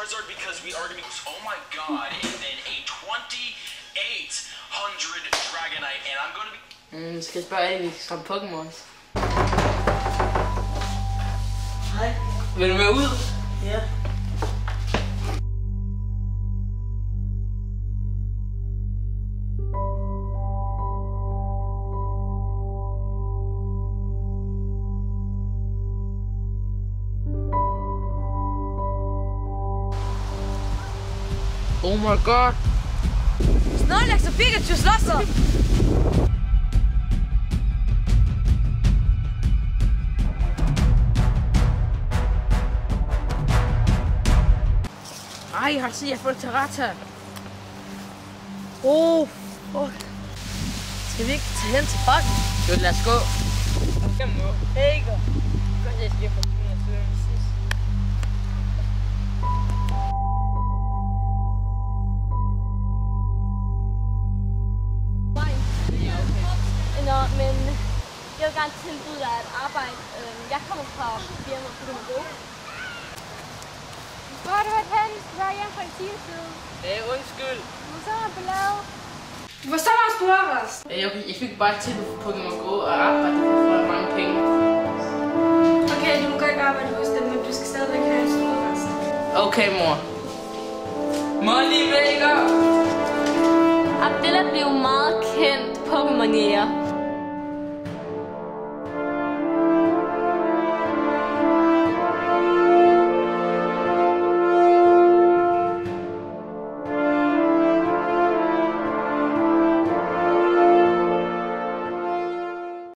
Charizard because we are gonna be. Oh my god! And then a 2800 Dragonite, and I'm gonna be. Skal jeg spørge alle, vi skal skræmme Pokémon? Hej. Vil du med ud? Ja. Oh my god! Snorlax og Pikachu slåsser! Ej, har du set, jeg får Terrata. Fuck. Skal vi ikke tage hen til bakken? Jo, lad os gå. Jeg må ikke. Godt, jeg skal få 200 sidst. Nå, men jeg vil gerne tilbyde dig et arbejde. Jeg kommer fra firmaet på Go. Hvor har du været hen? Skal du være hjemme fra en time siden? Undskyld. Så er ballade. Du var så meget spurgt os. Jeg fik bare et tilbud på Pokémon Go og arbejde for mange penge. Okay, du må godt arbejde hos dem, men du skal stadigvæk have en stor rest. Okay, mor. Moneymaker! Abdella blev meget kendt Pokémon-jæger.